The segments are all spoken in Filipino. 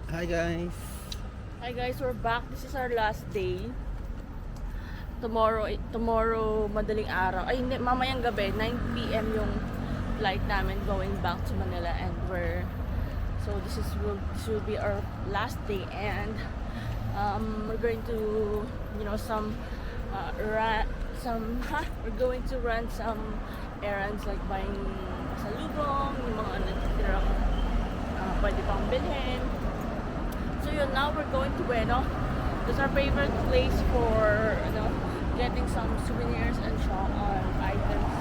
Hi guys. Hi guys, we're back. This is our last day. Tomorrow madaling araw. Ay hindi, mamayang gabi, 9 PM yung flight namin going back to Manila, and this will be our last day, and we're going to we're going to run some errands like buying salubong, yung mga natitirang pwede pang bilhin. So yun, now we're going to Bueno. It's our favorite place for getting some souvenirs and shop items.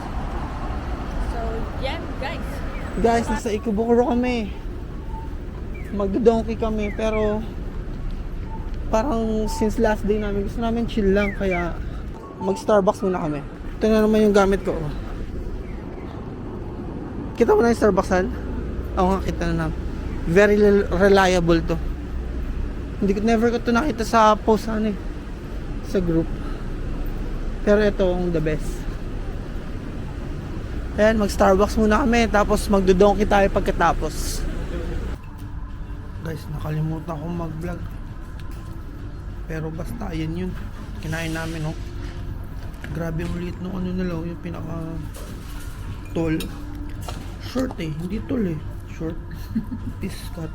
So yeah, guys. Guys, nasa Ikebukuro kami. Magdo-donkey kami, pero parang since last day namin, gusto namin chill lang, kaya mag-Starbucks muna kami. Ito na naman yung gamit ko. Kita mo na yung Starbucks, Han? Oo nga, kita na namin. Very reliable to. Never ko to nakita sa post sa group. Pero ito ang the best. Ayan, mag-Starbucks muna kami, tapos magdo-donkey tayo pagkatapos. Guys, nakalimutan kong mag-vlog. Pero basta, ayan yun. Kinain namin, oh. Grabe ang liit nung nila, yung pinaka tall. Short hindi tall short. Piece cut.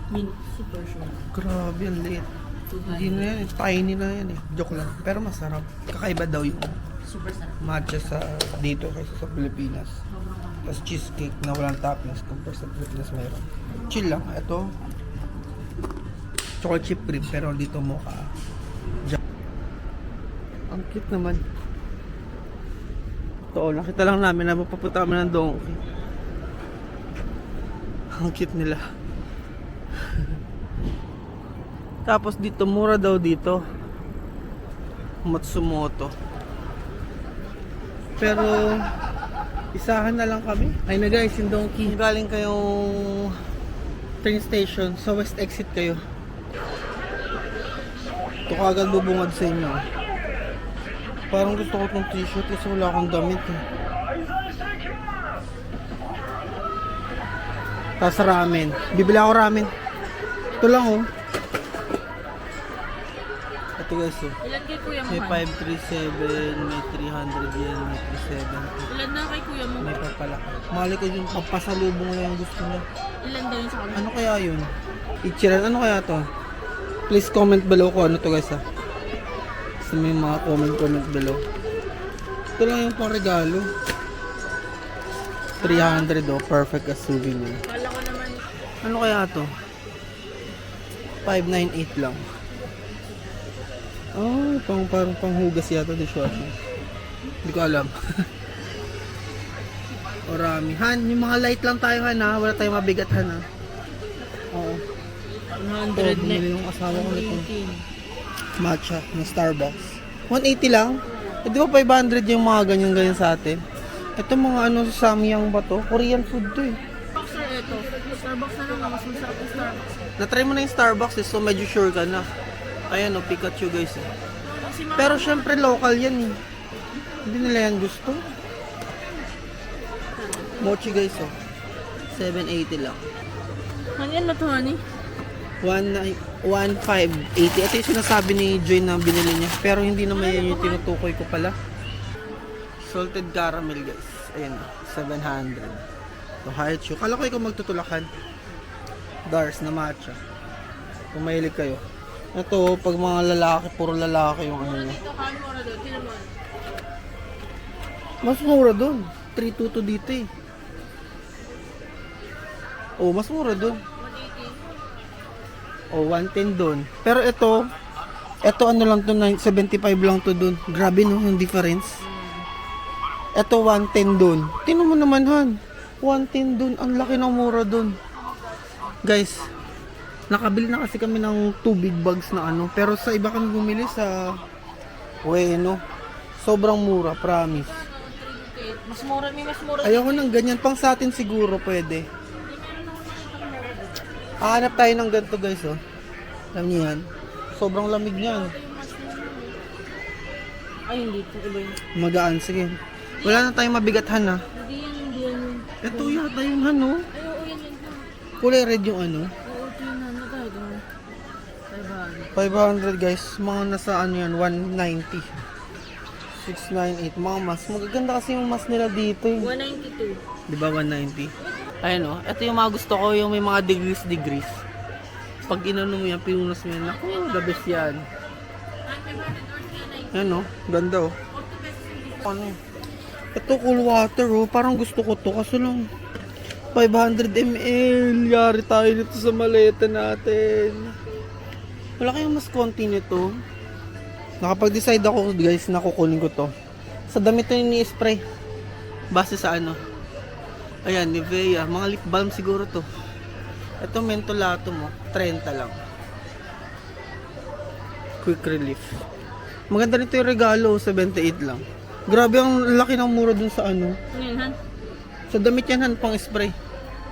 Super short. Grabe, ang liit. Hindi na yan, tiny na yan Joke lang. Pero masarap. Kakaiba daw yung Super sarap. matcha sa dito kaysa sa Pilipinas. Tapos cheesecake na walang toppings compare sa Pilipinas mayroon. Chill lang. Ito, chocolate chip cream, pero dito mocha. Ang cute naman. Ito, nakita lang namin na mapapunta kami ng donkey. Ang cute nila. Tapos dito, mura daw dito. Matsumoto. Pero isahan na lang kami. Ay na guys, yung donkey. Galing kayong train station, sa west exit kayo. Ito kagad bubungad sa inyo. Parang gusto ko itong t-shirt kasi wala akong damit Tapos ramen. Bibili ako ramen. Ito lang Ito guys Ilan kay kuya mo? May 537, may 300 yen, may 370. Ilan na kay kuya mo? May papalaki. Mali ko yung pampasalubong lang yung gusto niya. Ilan daw yun sa kanya? Ano kaya yun? Ichiran, ano kaya to? Please comment below ko ano to guys Gusto mo yung mga comment below. Ito lang yung pang regalo. 300 perfect as souvenir. Kala ko naman. Ano kaya to? 598 lang. Oh, parang panghugas yata dishwashing. Hindi ko alam. Orami. Han, yung mga light lang tayo wala tayong mabigat Oo. 100 na. Bumili yung asawa ko nito. Matcha ng Starbucks. 180 lang? Eh, di ba 500 yung mga ganyan sa atin? Ito mga sa Samyang ba to? Korean food to Sir, ito. Starbucks na lang. Mas masarap yung Starbucks. Na-try mo na yung Starbucks so medyo sure ka na. Ayan Pikachu guys Pero syempre local yan Hindi nila yan gusto. Mochi guys 780 lang. Ano yan na to, honey? 1,580. Ito yung sinasabi ni Joy na binili niya. Pero hindi naman yan yung tinutukoy ko pala. Salted caramel guys. Ayan 700. To Haichu. Kala ko ikaw magtutulakan. Dars na matcha. Kung mahilig kayo. Ito, pag mga lalaki, puro lalaki yung niya. Dito, kano mura doon? Tinaman. Mas mura doon. 322 dito Oh, mas mura doon. 180. Oh, 110 doon. Pero ito ano lang to, 75 lang to doon. Grabe yung difference. Ito 110 doon. Tingnan mo naman 110 doon. Ang laki ng mura doon. Guys, nakabili na kasi kami ng 2 big bags na pero sa iba kami bumili sa Bueno. Sobrang mura, promise. Mas mura, may mas mura. Ayoko ng ganyan, pang sa atin siguro pwede. Hanap tayo ng ganito guys Alam niyo yan? Sobrang lamig niyan. Ay, hindi po. Iba yun. Magaan, sige. Wala na tayong mabigathan Hindi yan. Ito yata yung Ay, oo, yan. kulay red yung Oo, ito yun. Ano tayo? 500. 500 guys, mga nasa ano yan, 190. 698, mga mas. Magaganda kasi yung mas nila dito eh. 192. Di ba 190? Ayan o, ito yung mga gusto ko, yung may mga degrees. Pag inano mo yan, pinunas mo yan, ako, the best yan. Ayan o, ganda o. Ano? Ito cool water oh, parang gusto ko to kaso lang 500 ml. Yari tayo nito sa maleta natin. Wala kayang mas konti nito. Nakapag-decide ako guys na kukunin ko to. Sa damit to yung ni-spray. Base sa ano. Ayan, Nivea. Mga lip balm siguro to. Ito mentolato mo. 30 lang. Quick relief. Maganda nito yung regalo. 78 lang. Grabe ang laki ng mura dun sa ano. Ano yun, Han? Sa damit yan Han, pang spray.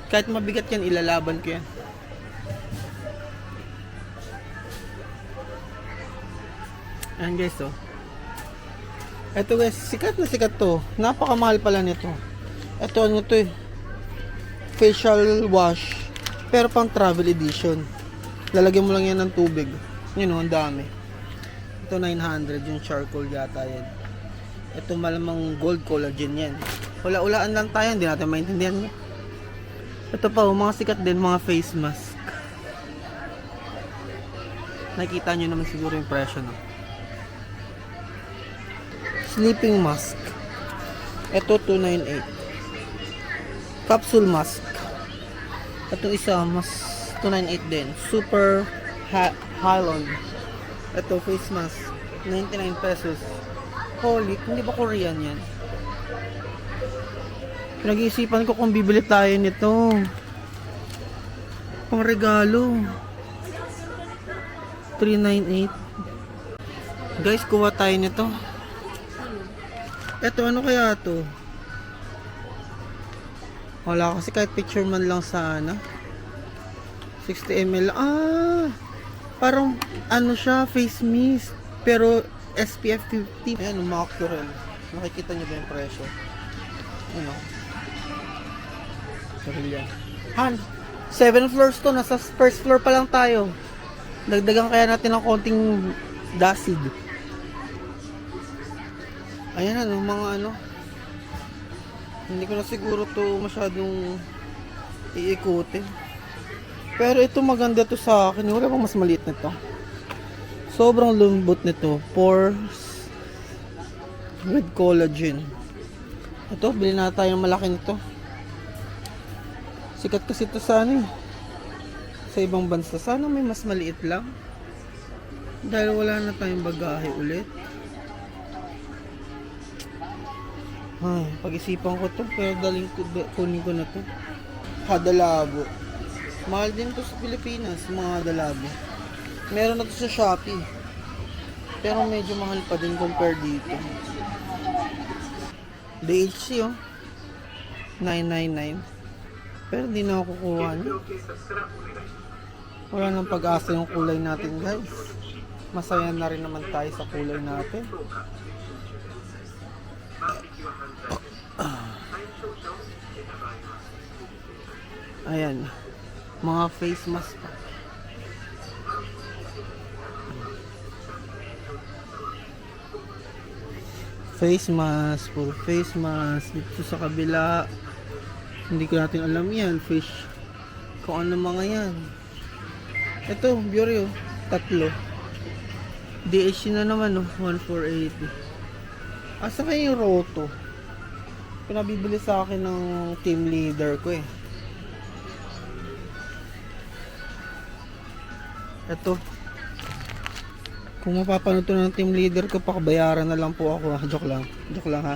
Kahit mabigat yan, ilalaban ko yan. Ayan guys oh. Ito guys, sikat na sikat to. Napakamahal pala nito. Ito ano to eh. Facial wash. Pero pang travel edition. Lalagyan mo lang yan ng tubig. Yun oh, ang dami. Ito 900 yung charcoal yata yan. Ito malamang gold collagen yan. Ula-ulaan lang tayo, hindi natin maintindihan niya. Ito pa, mga sikat din, mga face mask. Nakikita nyo naman siguro yung presyo, no? Sleeping mask. Ito, 298. Capsule mask. Ito isa, mas 298 din. Super Hyalon. Ito, face mask. 99 pesos. Holy, hindi ba Korean yan? Pinag-iisipan ko kung bibili tayo nito. Pang regalo. 398. Guys, kuha tayo nito. Eto, ano kaya to? Wala kasi kahit picture man lang sa ano. 60 ml. Ah! Parang ano siya, face mist. Pero SPF 50. Ayan, Macurel. Nakikita nyo ba yung presyo? Ano? Sarili yan. Han, 7 floors to. Nasa first floor pa lang tayo. Dagdagan kaya natin ng konting dasid. Ayan ano, mga ano. Hindi ko na siguro to masyadong iikutin. Pero ito maganda to sa akin. Wala bang mas maliit nito? Sobrang lambot nito. Pores with collagen. Ito, bilhin na tayo ng malaki nito. Sikat kasi ito sa ano eh. Sa ibang bansa. Sana may mas maliit lang. Dahil wala na tayong bagahe ulit. Ay, pag-isipan ko to. Pero kunin ko na to. Hadalabo. Mahal din to sa Pilipinas, mga hadalabo. Meron na to sa Shopee. Pero medyo mahal pa din compare dito. DHC oh. 999. Pero di na ako kukuha niya. Wala nang pag-asa yung kulay natin guys. Masaya na rin naman tayo sa kulay natin. Ayan. Mga face mask pa. Face mask, puro face mask. Dito sa kabila, hindi ko natin alam yan. Fish, kung ano mga yan. Ito, Bureau, 3. DHC na naman, 1480. Asa kayo yung Roto? Pinabibili sa akin ng team leader ko eh. Ito. Kung mapapanood to ng team leader ko, pakabayaran na lang po ako. Joke lang. Joke lang ha.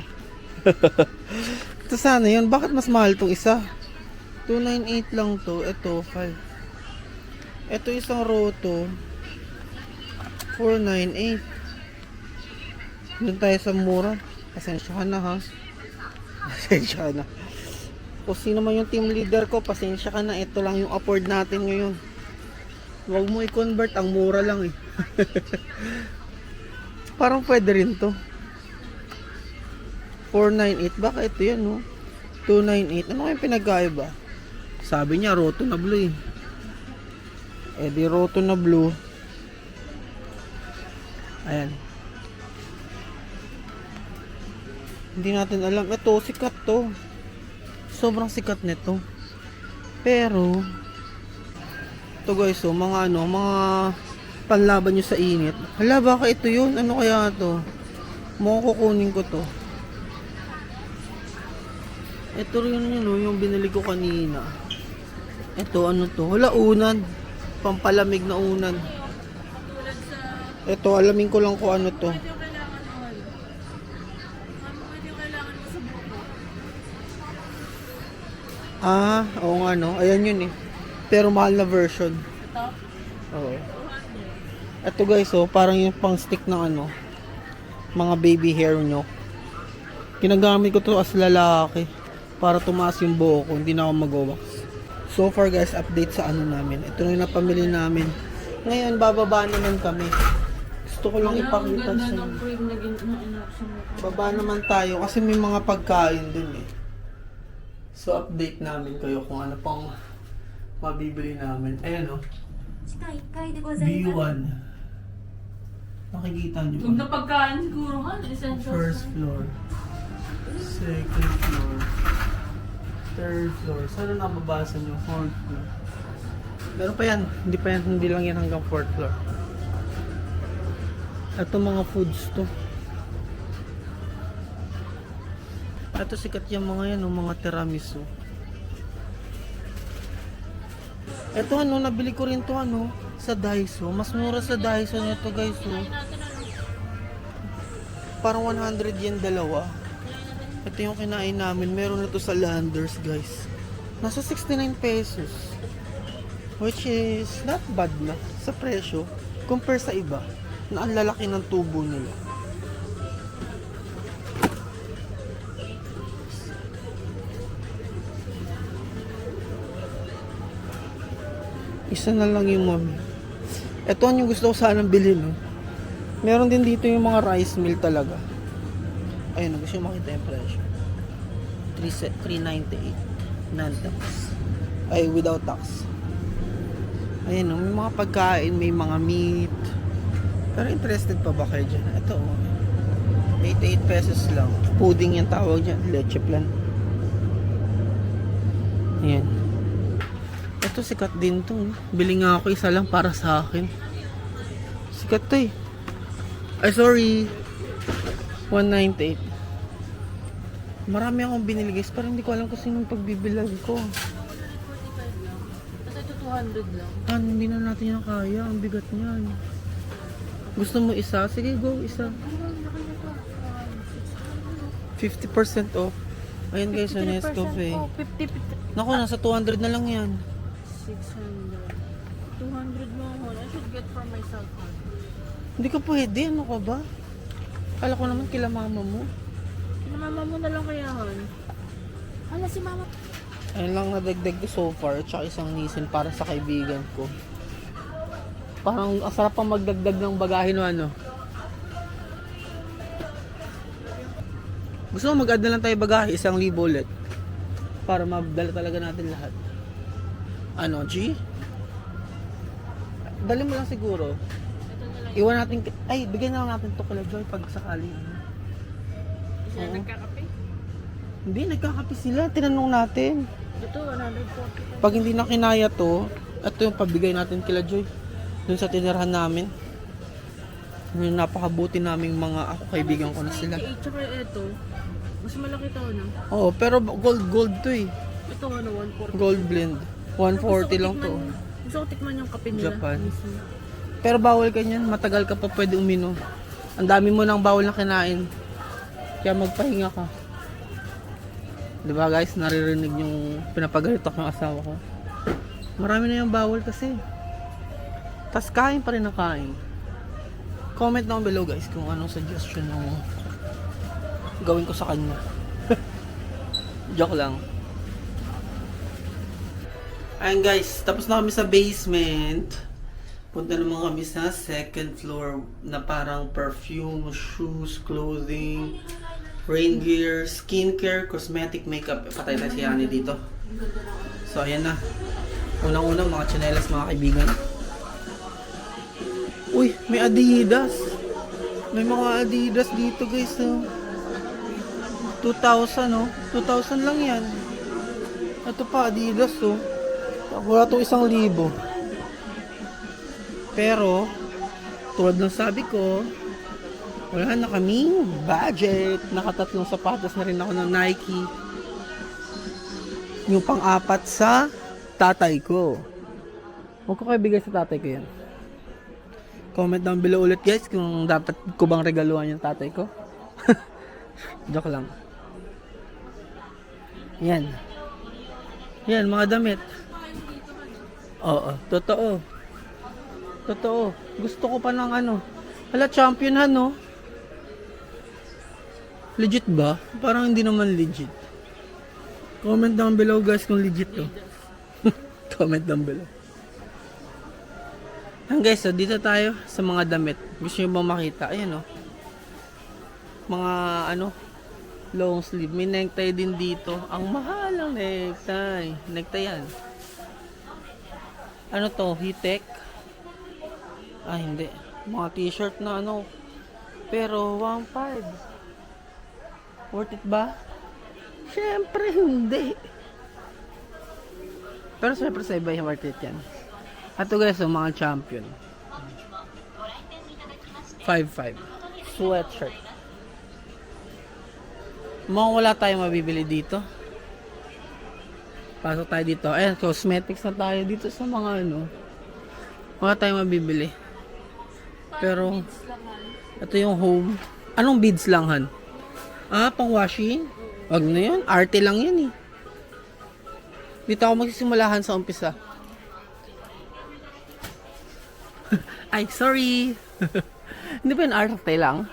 Ito sana yun. Bakit mas mahal tong isa? 298 lang to. Ito, 5. Ito isang Roto. 498. Doon tayo sa mura. Pasensya ka na ha. Pasensya ka na. Kung sino man yung team leader ko, pasensya ka na. Ito lang yung afford natin ngayon. Huwag mo i-convert, ang mura lang eh. Parang pwede rin to. 498, baka ito yan no? 298, ano kayong pinagkaiba? Sabi niya, Roto na blue eh. Eh di Roto na blue, Ayan. Hindi natin alam. Ito, sikat to. Sobrang sikat nito. Pero, ito guys, so, mga ano, mga panlaban nyo sa init. Hala, baka ito yun? Ano kaya to? Mukhang kukunin ko to. Ito rin yun, yung binili ko kanina. Ito, ano to? Hala, unan. Pampalamig na unan. Tulad sa... Ito, alamin ko lang kung ano to. Pwede yung kailangan mo. Pwede yung kailangan mo sa buko. Ah, oo nga no. Ayan yun eh. Pero mahal na version. Ito? Oo. 200. Ito guys, oh, parang yung pang stick ng ano, mga baby hair nyo. Ginagamit ko to as lalaki para tumaas yung buhok ko, hindi na ako mag-wax. So far guys, update sa ano namin. Ito na yung napamili namin. Ngayon, bababa naman kami. Gusto ko lang ipakita sa inyo. cream na ginawa sa mukha. Baba naman tayo kasi may mga pagkain dun eh. So update namin kayo kung ano pang mabibili namin. Ayan o, 地下1階でございます。 B1. Nakikita nyo Huwag na ba? pagkain siguro ha, essentials. First floor, second floor, third floor. Sana nababasa nyo? Fourth floor. Meron pa yan. Hindi pa yan. Hindi lang yan hanggang fourth floor. Ito mga foods to. Ito sikat yung mga yan, mga tiramisu. Ito ano, nabili ko rin to ano, sa Daiso. Mas mura sa Daiso nito guys. Oh. Parang 100 yen dalawa. Ito yung kinain namin. Meron na to sa Landers guys. Nasa 69 pesos. Which is not bad na sa presyo. Compare sa iba na ang lalaki ng tubo nila. Isa na lang yung mami. Ito yung gusto ko sanang bilhin. No? Meron din dito yung mga rice meal talaga. Ayun, gusto nyo makita yung presyo. 398 non-tax. Ay, without tax. Ayun, no? May mga pagkain, may mga meat. Pero interested pa ba kayo dyan? Ito, 88 pesos lang. Pudding yung tawag dyan. Leche plan. Ayan. Ito sikat din to. Bili nga ako isa lang para sa akin. Sikat to eh. Ay sorry. 198. Marami akong binili guys. Parang hindi ko alam kung sinong pagbibilag ko. 45 lang. Tapos ito 200 lang. Hindi na natin yan kaya. Ang bigat niyan. Gusto mo isa? Sige go isa. 50% off. Ayun guys, sa Nescafe. Oh, 50. Naku, nasa 200 na lang yan. 600. 200 mo ako. I should get for myself. Hindi ka pwede. Ano ka ba? Kala ko naman kila mama mo. Mama mo na lang kaya, hon. Hala, si mama. Ayun lang nadagdag ko so far. Tsaka isang nisin para sa kaibigan ko. Parang ang sarap pang magdagdag ng bagahe no ano. Gusto mo mag-add na lang tayo bagahe, 1,000 ulit. Para mabdala talaga natin lahat. Ano, G? Dali mo lang siguro. Ito na lang. Iwan natin, ay, bigyan na lang natin to kala Joy pag sakali. Siya Oo. nagkakape. Hindi, nagkakapi sila. Tinanong natin. Ito, 140. Pag hindi na kinaya to, ito yung pabigay natin kila Joy. Dun sa tinirahan namin. Yung napakabuti naming mga ako kaibigan ko na sila. 98, tsaka ito. Mas malaki to, no? Oo, pero gold to eh. Ito, 140. Gold blend. 140 lang to. Gusto ko tikman yung kape nila. Japan. Mismo. Pero bawal ka niyan, matagal ka pa pwede uminom. Ang dami mo nang bawal na kinain. Kaya magpahinga ka. 'Di ba guys, naririnig yung pinapagalit ako ng asawa ko. Marami na yung bawal kasi. Tas kain pa rin na kain. Comment down below guys kung anong suggestion mo gawin ko sa kanya. Joke lang. Ayun guys, tapos na kami sa basement. Punta naman kami sa second floor na parang perfume, shoes, clothing, rain gear, skincare, cosmetic, makeup. Patay tayo si Yani dito. So ayan na. Unang-unang mga tsinelas mga kaibigan. Uy, may Adidas. May mga Adidas dito guys, no? 2,000, no? 2,000 lang yan. Ito pa, Adidas, oh. Wala itong 1,000. Pero, tulad ng sabi ko, wala na kaming budget. Nakatatlong sapatos na rin ako ng Nike. Yung pang-apat sa tatay ko. Huwag ko kayo bigay sa tatay ko yan. Comment down below ulit guys kung dapat ko bang regaluhan yung tatay ko. Joke lang. Yan. Yan, mga damit. Oo, totoo. Totoo. Gusto ko pa ng ano. Hala, champion han, no? Legit ba? Parang hindi naman legit. Comment down below guys kung legit to. Comment down below. Yan guys, so dito tayo sa mga damit. Gusto nyo bang makita? Ayan o. Mga ano, long sleeve. May necktie din dito. Ang mahal ang necktie. Necktie yan. Ano to? Hitek? Ah, hindi. Mga t-shirt na ano. Pero 1.5. Worth it ba? Siyempre hindi. Pero siyempre sa iba yung worth it yan. Ato guys, yung mga champion. 5.5. Sweatshirt. Mukhang wala tayong mabibili dito. Pasok tayo dito. Ayan, cosmetics na tayo dito sa mga ano. Wala tayong mabibili. Pero, ito yung home. Anong beads lang, Han? Ah, pang washing? Wag na yun. Arte lang yan eh. Dito ako magsisimulahan sa umpisa. Ay, sorry. Hindi ba yung arte lang?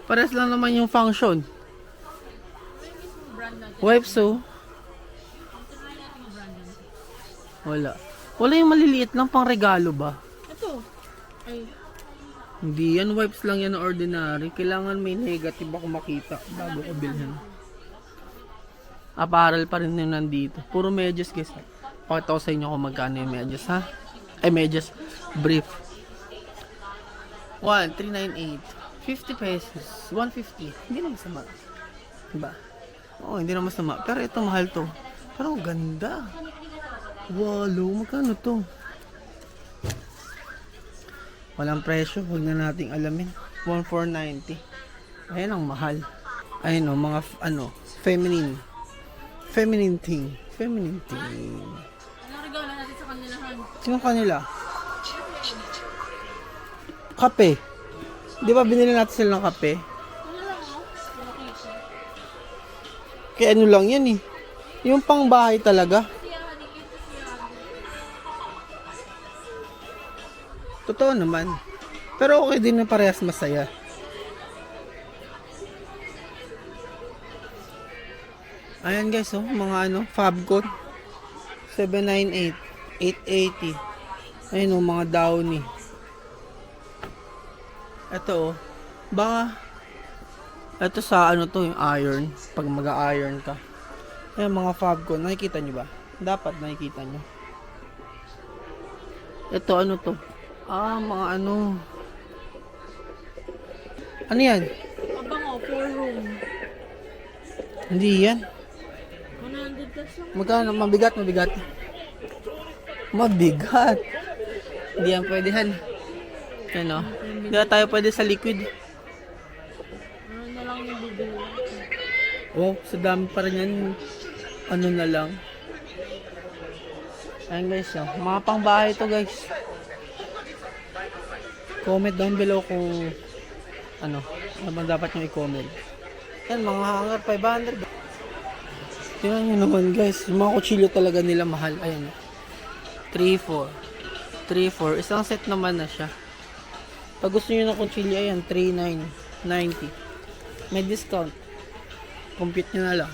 Pares lang naman yung function. Wipes, oh. Wala. Wala yung maliliit lang pang regalo ba? Ito. Ay. Hindi yan, wipes lang yan na ordinary. Kailangan may negative ako makita bago ko bilhin. Apparel pa rin yung nandito. Puro medyas guys. Pakita ko sa inyo kung magkano yung medyas, ha? Ay, medyas. Brief. 1,398. 50 pesos. 150. Hindi na masama. Diba? Oo, hindi na masama. Pero ito, mahal to. Pero ganda. Walo, magkano to? Walang presyo, huwag na nating alamin. 1,490. Ayan ang mahal. Ayun o, mga ano, feminine. Feminine thing. Feminine thing. Anong regalo natin sa kanila, Han? Sino kanila? Kape. Di ba binili natin sila ng kape? Ano lang, oh? Pinakita. Kaya ano lang yan eh. Yung pang bahay talaga. Totoo naman. Pero okay din na parehas masaya. Ayan guys, oh, mga ano, Fabcon 798, 880. Ayun oh, mga Downy. Ito oh, baka ito sa ano to, yung iron, pag mag-iron ka. Ayan mga Fabcon, nakikita nyo ba? Dapat nakikita nyo. Ito ano to? Ah, mga ano. Ano yan? Abango, 4 room. Hindi yan. 100 plus lang. Magkano? Mabigat, mabigat. Mabigat. Hindi yan pwedehen. Ano? Hindi na tayo pwede sa liquid. Ano na lang yung bibili. Oh, sa dami pa rin yan. Ano na lang. Ayan guys, oh. Mga pangbahay to guys. Comment down below kung ano bang dapat nyo i-comment. Yan, mga hanger 500. Tingnan nyo naman guys, yung mga kutsilyo talaga nila mahal. Ayan, 3-4. 3-4, isang set naman na siya. Pag gusto nyo ng kutsilyo, ayan, 3,990. May discount. Compute nyo na lang.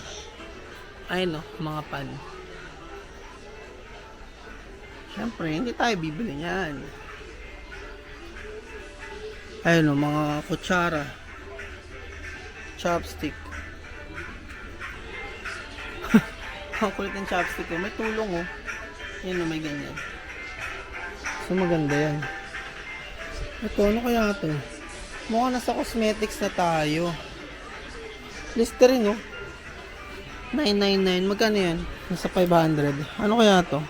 Ayun, mga pan. Siyempre, hindi tayo bibili niyan. Ayun, mga kutsara. Chopstick. Ang kulit ng chopstick ko. May tulong oh. Yan may ganyan. So maganda yan. Ito, ano kaya ito? Mukhang nasa cosmetics na tayo. Listerine, no? 999. Magkano yan? Nasa 500. Ano kaya to?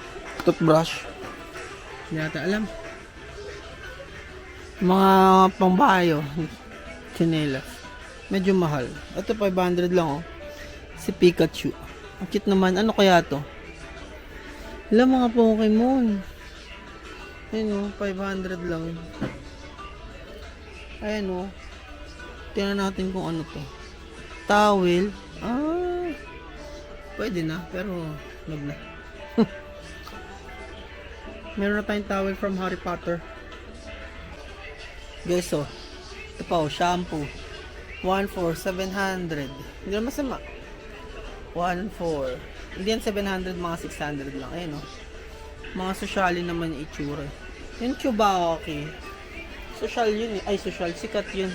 Toothbrush. Hindi natin alam. Mga pangbayo. Chinelas. Medyo mahal. Ito 500 lang, oh. Si Pikachu. Ang cute naman. Ano kaya to? Alam, mga Pokemon. Ayun, oh. 500 lang. Ayan, oh. Tingnan natin kung ano to. Towel. Ah. Pwede na. Pero, wag na. Meron na tayong towel from Harry Potter. Guys, oh. Ito pa, oh. Shampoo. 1,400. Hindi na masama. 1,400. Hindi yan 700, mga 600 lang. Ayan, oh. Mga sosyali naman yung itsura. Yung Chubaki. Social yun, eh. Ay, social. Sikat yun.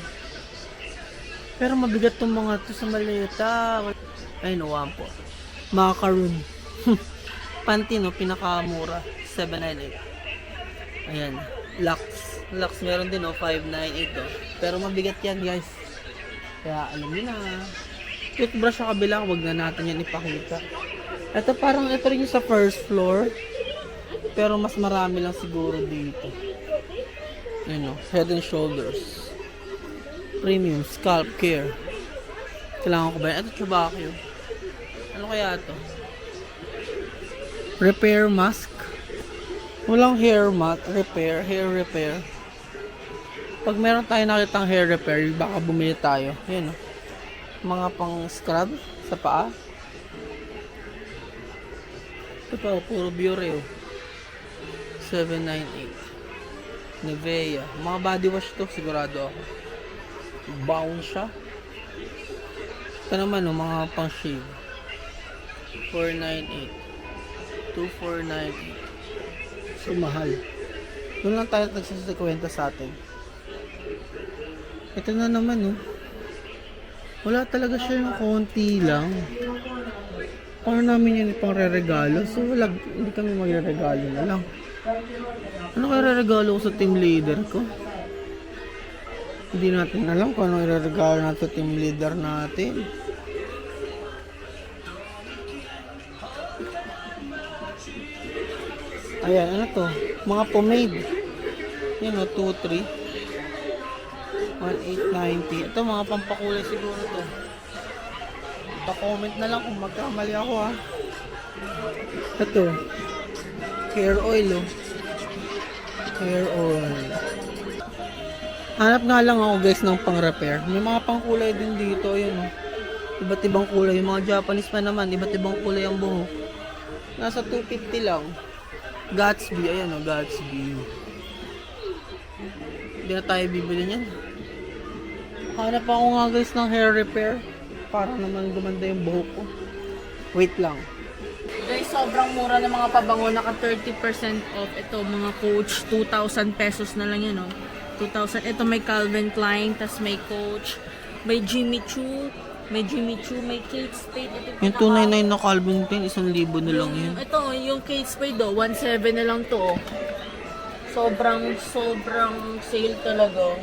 Pero mabigat tong mga to sa maleta. Ayun, oh, 1,400. Macaroon. Panty, no? Pinakamura. 798. Ayan. Lux. Lux meron din, no? 598, oh. Pero mabigat yan, guys. Kaya alam niyo na. Toothbrush sa kabila, wag na natin yan ipakita. Ito parang ito rin yung sa first floor. Pero mas marami lang siguro dito. Ayun, no? Head and Shoulders. Premium Scalp Care. Kailangan ko ba yan? Ito Chubaki, oh. Ano kaya ito? Repair mask. Walang hair mat. Repair. Hair repair. Pag meron tayo nakitang hair repair, baka bumili tayo. Yan, oh. Mga pang scrub sa paa. Ito pa, puro Biore, oh. 798. Nivea. Mga body wash to, sigurado ako. Bound siya. Ito naman, oh, mga pang shave. 498. 2,498. So, mahal. Doon lang tayo nagsasakwenta sa atin. Ito na naman, oh. Wala talaga siya yung konti lang. Paano namin yan pang re-regalo? So, wala, hindi kami magre-regalo na lang. Ano kaya re-regalo ko sa team leader ko? Hindi natin alam kung ano i-regalo natin sa team leader natin. Ayan, ano to? Mga pomade. Yan, o, 2, 3. 1,890. Ito, mga pampakulay siguro to. Pa-comment na lang kung magkamali ako, ha. Ito. Hair oil, oh. Hair oil. Hanap nga lang ako, guys, ng pang-repair. May mga pangkulay din dito, yun, oh. Iba't ibang kulay. Yung mga Japanese pa naman, iba't ibang kulay ang buhok. Nasa 250 lang. Gatsby, ayan, oh, Gatsby. Hindi na tayo bibili niyan. Hanap ako nga, guys, ng hair repair. Para naman gumanda yung buhok ko. Wait lang. Guys, sobrang mura ng mga pabango. Naka 30% off. Ito, mga Coach. 2,000 pesos na lang yan, oh. 2,000. Ito may Calvin Klein. Tas may Coach. May Jimmy Choo. May Jimmy Choo. May Kate Spade. Ito Yung 299 na Calvin Klein, 1,000 na lang yun. Ito, yung Kate Spade, oh. 1,700 na lang to, oh. Sobrang sale talaga.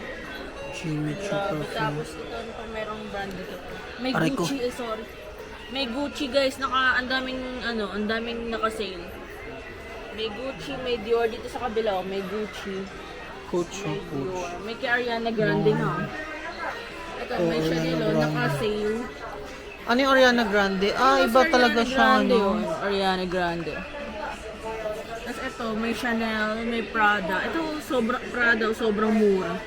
Jimmy Choo Grabe. perfume. Tapos ito, ano pa merong brand dito. May Aray ko. Gucci, sorry. May Gucci, guys, ang daming naka-sale. May Gucci, may Dior dito sa kabila, oh. May Gucci, Coach, may oh, Coach. Dior. May kay Ariana Grande na, oh. Ito, may Oh, Chanel, Ariana oh, Grande. naka-sale. Ano yung Ariana Grande? Ah, iba Tapos talaga Ariana siya, Grande, no? oh. Ariana Grande. Tapos ito, may Chanel, may Prada. Ito, sobrang mura.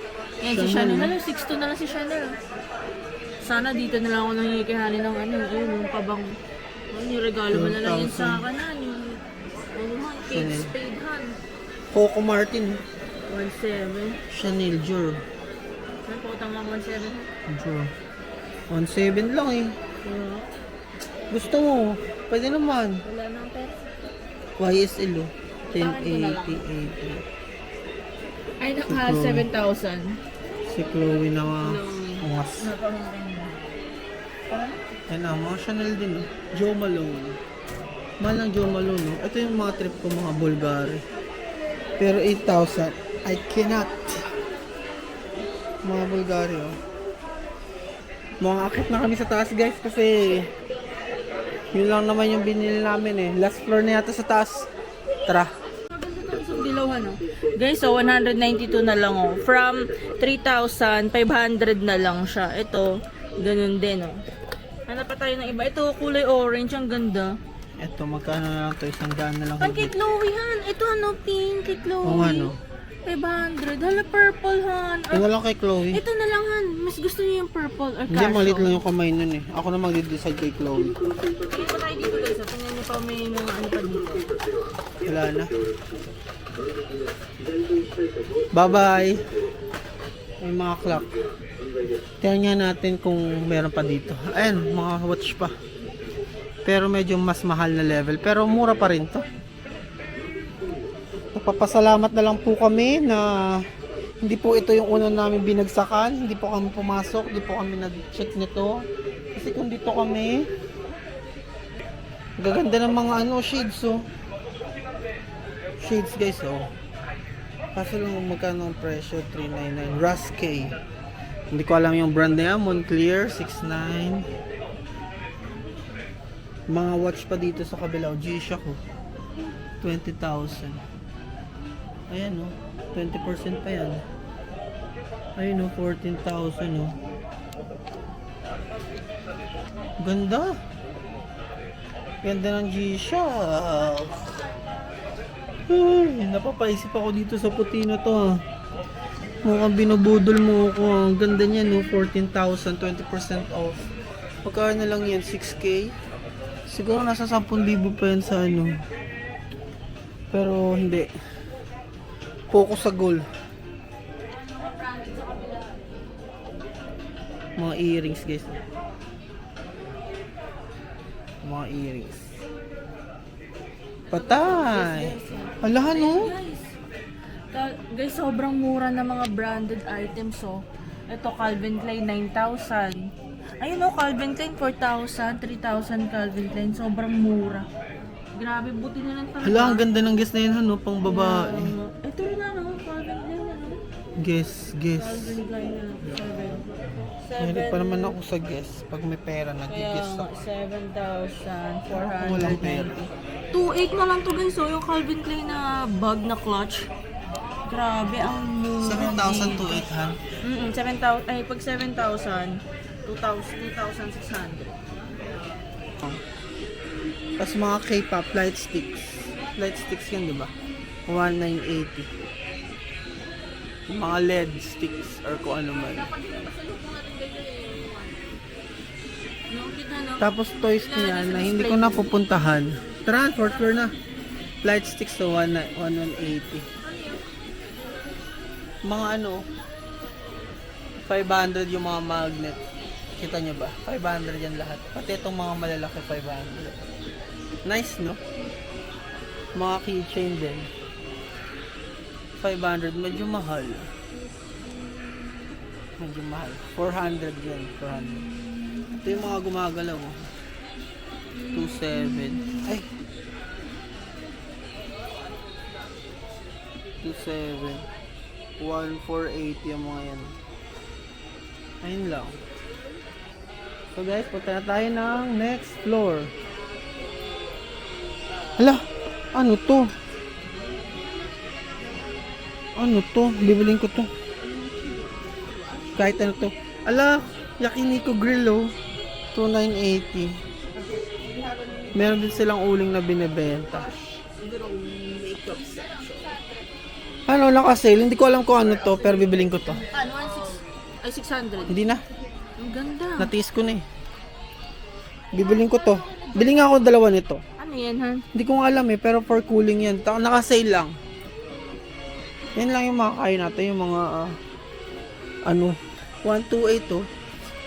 Yan, si Chanel, Chanel. no? 6'2" na lang si Chanel. Sana dito na lang ako nangyayakahanin ng yung pabang. Yung regalo mo na lang yun sa akin, yung Kate Chanel. Spade, han. Coco Martin. 1,700. Chanel Jure. Saan po tama 1,700? Jure. 1,700 lang, eh. Gusto mo? Pwede naman. Wala na ang pera. YSL, oh. Bakit ko na lang? 1080. Ay, naka 7,000. Si Chloe na Chloe. ungas. Yan na, mga Chanel din, oh. Joe Malone. Mahal ng Joe Malone, oh. Ito yung mga trip ko, mga Bulgari. Pero 8,000, I cannot. Mga Bulgari, oh. Mga akit na kami sa taas, guys, kasi yun lang naman yung binili namin eh. Last floor na yata sa taas. Tara. Dilawan, no? Guys, so 192 na lang, oh. From 3,500 na lang siya. Ito, ganun din, oh. Hanap pa tayo ng iba. Ito, kulay orange. Ang ganda. Eto, magkano na lang to? 100 na lang. Ang kay Chloe, han. Ito, ano, pink kay Chloe. Oo nga, no? 500. Hala, purple, han. Ito na lang kay Chloe. Ito na lang, han. Mas gusto niyo yung purple or Hindi, casual. malit lang yung kamay nun eh. Ako na mag-decide kay Chloe. Tingnan pa tayo dito, guys. Tingnan niyo pa may mga ano pa dito. Wala na. Bye-bye. May mga clock. Tingnan nga natin kung meron pa dito. Ayan, mga watch pa. Pero medyo mas mahal na level. Pero mura pa rin to. Nagpapasalamat na lang po kami na hindi po ito yung una namin binagsakan. Hindi po kami pumasok. Hindi po kami nag-check nito. Kasi kung dito kami, gaganda ng mga shades, oh. Shades, guys, oh. Kaso lang magkano ang presyo? 399. Ruskay. Hindi ko alam yung brand na yan. Moncler 69. Mga watch pa dito sa kabila. G-Shock, oh. 20,000. Ayan, oh. 20% pa yan. Ayun, oh. 14,000, oh. Ganda. Ganda ng G-Shock. Ay, napapaisip ako dito sa puti na to, ah. Mukhang binubudol mo ako. Ang ganda niya, no? 14,000, 20% off. Magkano na lang yan? 6K? Siguro nasa 10,000 pa yan sa ano. Pero hindi. Focus sa gold. Mga earrings, guys. Mga earrings. Patay! Alahan, no? Guys, sobrang mura na mga branded items, oh. Ito, Calvin Klein, 9,000. Ayun, oh, Calvin Klein, 4,000, 3,000 Calvin Klein. Sobrang mura. Grabe, buti na lang talaga. Hala, ang ganda ng guess na yun, ano? Pang babae. Ito rin, ano, Calvin Klein, ano? Guess. Calvin Klein, 7. Meron pa naman ako sa guess. Pag may pera, Kaya nag-guess nga, ako. 7,490. Walang pera. 2,800 na lang to, guys. So, yung Calvin Klein na bag na clutch. Grabe, ang mura. 7,000 to 800. 7,000. Ay, pag 7,000, 2,600. Tapos mga K-pop light sticks. Light sticks yan, di ba? 1,980. Yung mga LED sticks or kung ano man. Tapos toys niya na hindi ko napupuntahan. Tara, fourth floor na. Light sticks to 1,180. Mga ano, 500 yung mga magnet. Kita nyo ba? 500 yan lahat. Pati itong mga malalaki 500. Nice, no? Mga keychain din. 500, medyo mahal. Medyo mahal. 400 yan, 400. Ito yung mga gumagalaw, oh. 2,700. Ay! 2,700. 1,480 yung mga yan. Ayun lang. So guys, punta na tayo ng next floor. Hala! Ano to? Ano to? Bibiling ko to. Kahit ano to. Ala! Yakiniku grill, oh. 2,980. Meron din silang uling na binebenta. Ano, naka-sale. Hindi ko alam kung ano to, pero bibiling ko to. Ano, 600. Hindi na. Ang ganda. Natiis ko na eh. Bibiling ko to. Bili nga ako dalawa nito. Ano yan, ha? Hindi ko nga alam eh, pero for cooling yan. Naka-sale lang. Yan lang yung makakain natin, yung mga, 128 to.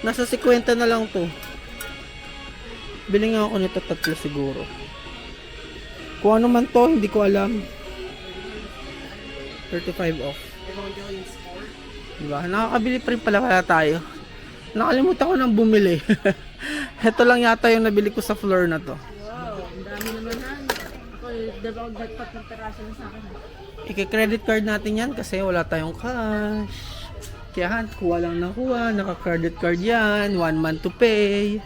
Nasa 50 na lang to. Bili nga ako nito, 3 siguro. Kung ano man to, hindi ko alam. 35 off. Diba? Nakakabili pa rin pala tayo. Nakalimutan ko nang bumili. Ito lang yata yung nabili ko sa floor na to. Wow, ang dami naman, ha? Ako, dapat ng terasa na sa akin. I-credit card natin yan kasi wala tayong cash. Kaya Han, kuha lang ng kuha, naka-credit card yan, 1 month to pay.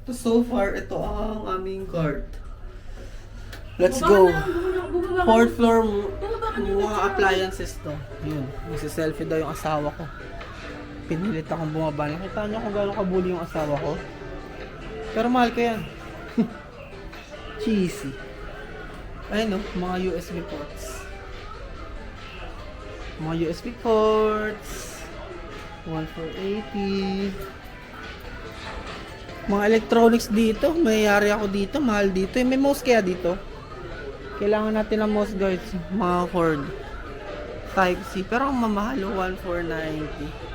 So far, ito ang aming cart. Let's go. 4th floor, mga appliances to. Yun, nagsiselfie daw yung asawa ko. Pinilit akong bumaba. Nakita niyo kung gano'ng kabuli yung asawa ko. Pero mahal ko yan. Cheesy. Ayun mga USB ports. Mga USB ports. 1480. Mga electronics dito. Mayayari ako dito. Mahal dito. May mouse kaya dito. Kailangan natin ng mouse guys. Mga cord. Type C. Pero ang mamahal 1490.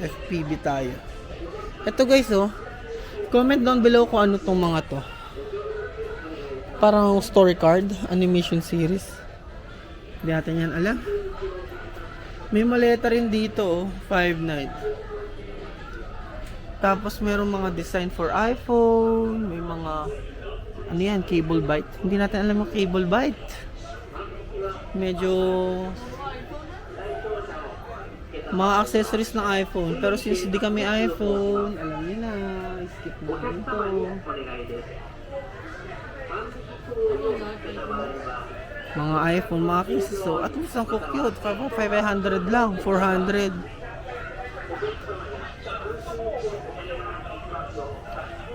FPV tayo. Ito guys comment down below kung ano tong mga to. Parang story card, animation series. Hindi natin yan alam. May maleta rin dito 5 night. Tapos meron mga design for iPhone, may mga ano yan, cable byte. Hindi natin alam yung cable byte. Medyo mga accessories ng iPhone. Pero since di kami iPhone, alam niyo na, skip mo rin to. Mga iPhone, mga cases. So, at least ang cute. 500 lang, 400.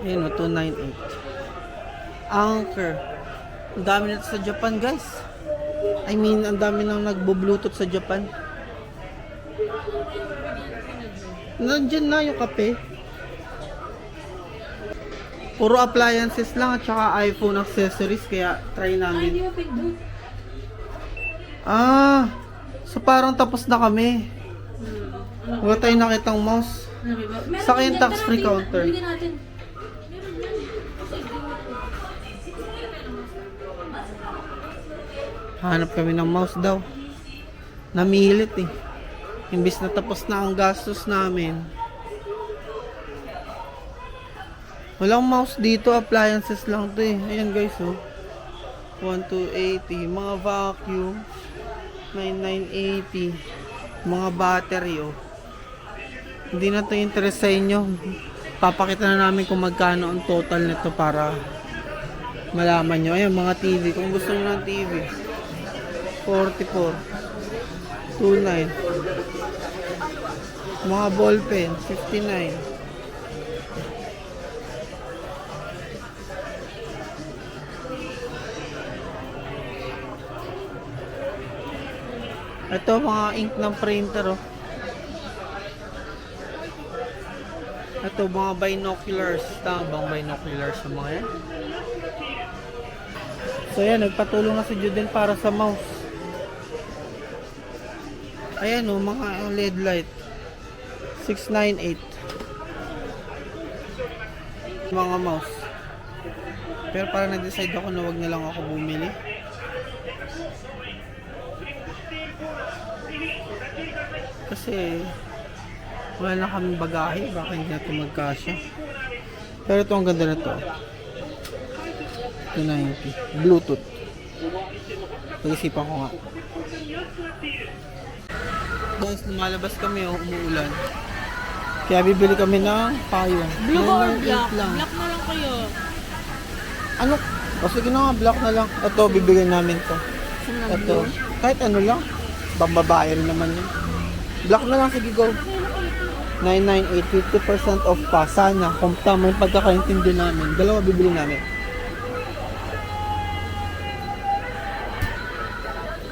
Ayan 298. Anchor. Ang dami nito sa Japan, guys. I mean, ang dami nang nagbo-bluetooth sa Japan. Nandiyan na yung kape. Puro appliances lang at saka iPhone accessories. Kaya try namin. So parang tapos na kami. Wala tayong nakitang mouse. Saka yung tax-free counter. Hanap kami ng mouse daw. Namilit Imbis na tapos na ang gastos namin. Walang mouse dito, appliances lang to Ayan guys 1280, mga vacuum 9980, mga battery Hindi na to interest sa inyo. Papakita na namin kung magkano ang total nito para malaman nyo. Ayan mga TV, kung gusto nyo ng TV 44 29. Mga ballpen 59. Ito mga ink ng printer Ito mga binoculars. Tama bang binoculars sa mga yan? So yan, nagpatulong na si Juden para sa mouse. Ayan mga LED light 698. Mga mouse. Pero parang nag-decide ako na wag na lang ako bumili. Kasi wala na kaming bagahe, baka hindi na ito magkasya. Pero ito ang ganda na ito 290 Bluetooth. Pag-isipan ko nga. Guys, lumalabas kami umuulan. Kaya bibili kami ng payong. Blue or 998 black? lang. Black na lang kayo. Ano? O sige na nga, black na lang. Ito, bibigyan namin to. Ito. Kahit ano lang. Bababae rin naman yun. Black na lang, sige go. 998, 50% off pa. Sana, kung tama yung pagkakaintindi namin. Dalawa bibili namin.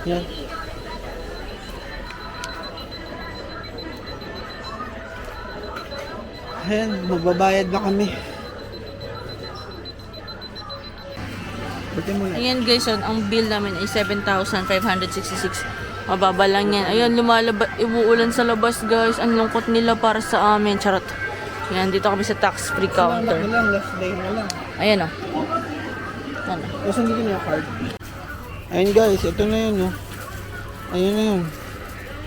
Yan. Ayan, magbabayad na kami. Ayan guys, ang bill namin ay 7,566. Mababa lang yan. Ayan, umuulan sa labas guys. Ang lungkot nila para sa amin. Charot. Ayan, dito kami sa tax-free counter. Salamat na lang, last day na lang. Ayan Ano? Kasi hindi ko na yung card. Ayun guys, ito na yun Ayun na yun.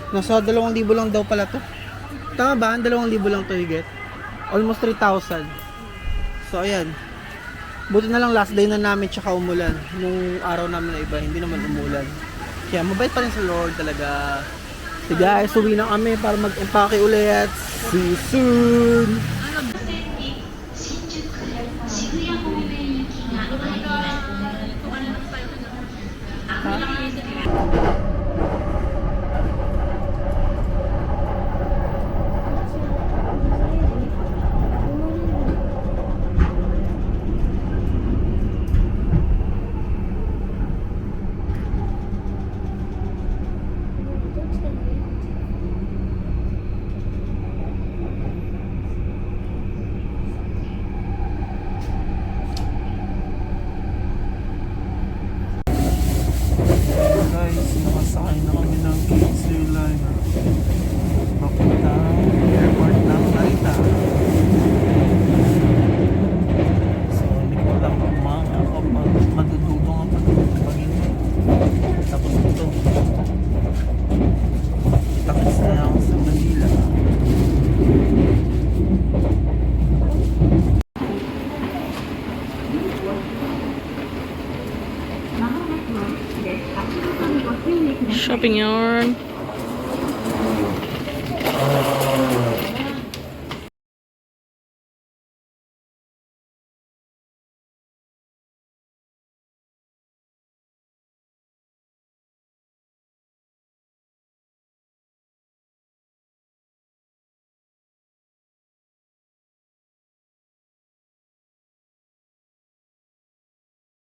Nasa 2,000 lang daw pala to. Tama ba? 2,000 lang to higit. Almost 3,000. So ayan. Buti na lang last day na namin tsaka umulan. Nung araw namin na iba, hindi naman umulan. Kaya mabait pa rin sa Lord talaga. So guys, uwi na kami para mag-empake ulit. See you soon! 新宿渋谷方面行きが参ります。 Guys, nakasakay na kami ng Kings Airliner. Papunta airport ng Narita. So, hindi ko lang madududong ang pag-hindi. Tapos ito. Itakits na ako sa Manila. Shopping yarn.